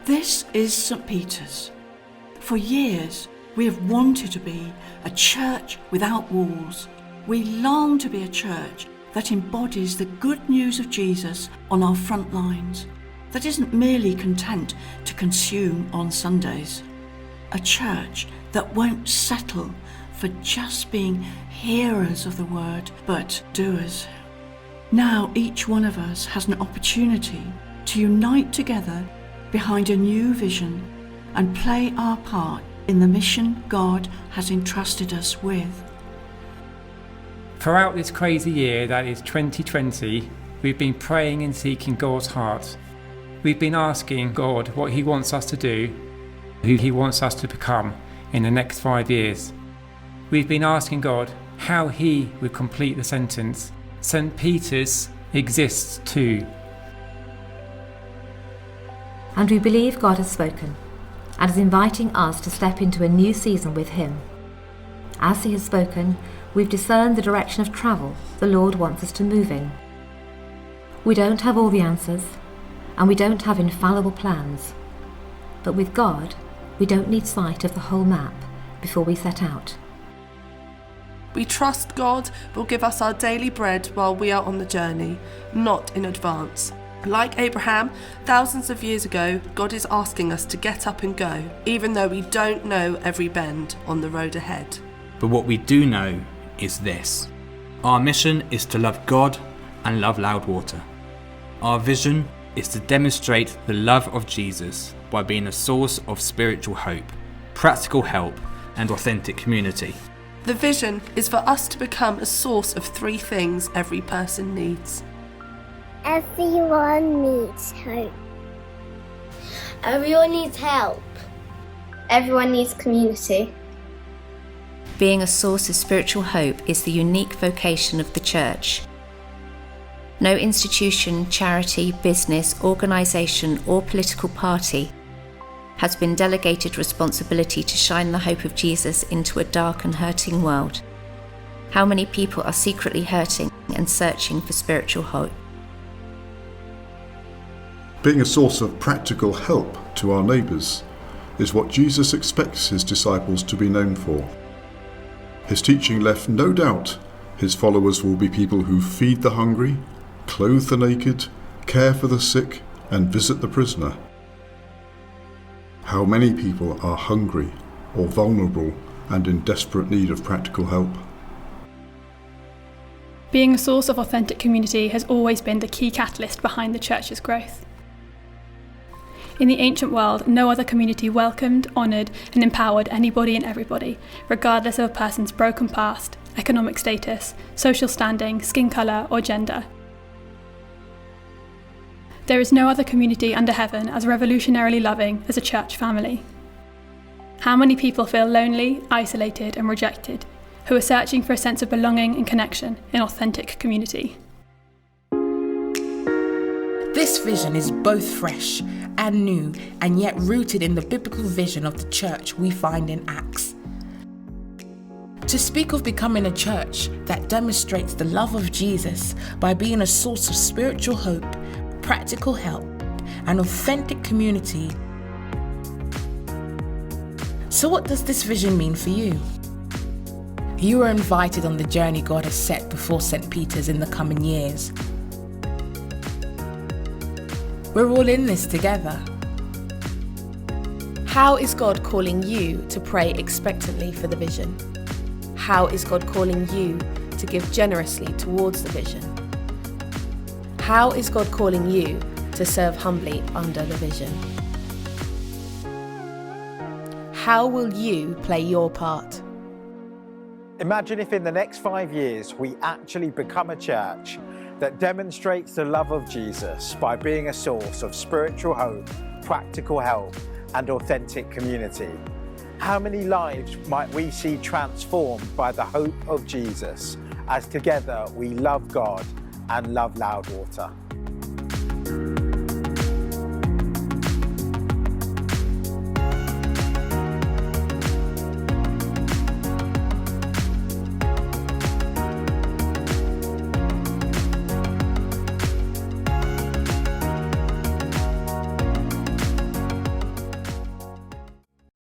This is St. Peter's. For years, we have wanted to be a church without walls. We long to be a church that embodies the good news of Jesus on our front lines, that isn't merely content to consume on Sundays. A church that won't settle for just being hearers of the word, but doers. Now each one of us has an opportunity to unite together behind a new vision and play our part in the mission God has entrusted us with. Throughout this crazy year that is 2020, we've been praying and seeking God's heart. We've been asking God what He wants us to do, who He wants us to become in the next 5 years. We've been asking God how He would complete the sentence, St. Peter's exists too. And we believe God has spoken and is inviting us to step into a new season with Him. As He has spoken, we've discerned the direction of travel the Lord wants us to move in. We don't have all the answers, and we don't have infallible plans. But with God, we don't need sight of the whole map before we set out. We trust God will give us our daily bread while we are on the journey, not in advance. Like Abraham, thousands of years ago, God is asking us to get up and go, even though we don't know every bend on the road ahead. But what we do know is this. Our mission is to love God and love Loudwater. Our vision is to demonstrate the love of Jesus by being a source of spiritual hope, practical help, and authentic community. The vision is for us to become a source of 3 things every person needs. Everyone needs hope. Everyone needs help. Everyone needs community. Being a source of spiritual hope is the unique vocation of the Church. No institution, charity, business, organisation or political party has been delegated responsibility to shine the hope of Jesus into a dark and hurting world. How many people are secretly hurting and searching for spiritual hope? Being a source of practical help to our neighbours is what Jesus expects His disciples to be known for. His teaching left no doubt His followers will be people who feed the hungry, clothe the naked, care for the sick, and visit the prisoner. How many people are hungry or vulnerable and in desperate need of practical help? Being a source of authentic community has always been the key catalyst behind the Church's growth. In the ancient world, no other community welcomed, honoured and empowered anybody and everybody, regardless of a person's broken past, economic status, social standing, skin colour or gender. There is no other community under heaven as revolutionarily loving as a church family. How many people feel lonely, isolated and rejected, who are searching for a sense of belonging and connection in authentic community? This vision is both fresh and new, and yet rooted in the biblical vision of the church we find in Acts. To speak of becoming a church that demonstrates the love of Jesus by being a source of spiritual hope, practical help, and authentic community. So what does this vision mean for you? You are invited on the journey God has set before St. Peter's in the coming years. We're all in this together. How is God calling you to pray expectantly for the vision? How is God calling you to give generously towards the vision? How is God calling you to serve humbly under the vision? How will you play your part? Imagine if in the next 5 years we actually become a church that demonstrates the love of Jesus by being a source of spiritual hope, practical help, and authentic community. How many lives might we see transformed by the hope of Jesus as together we love God and love Loudwater?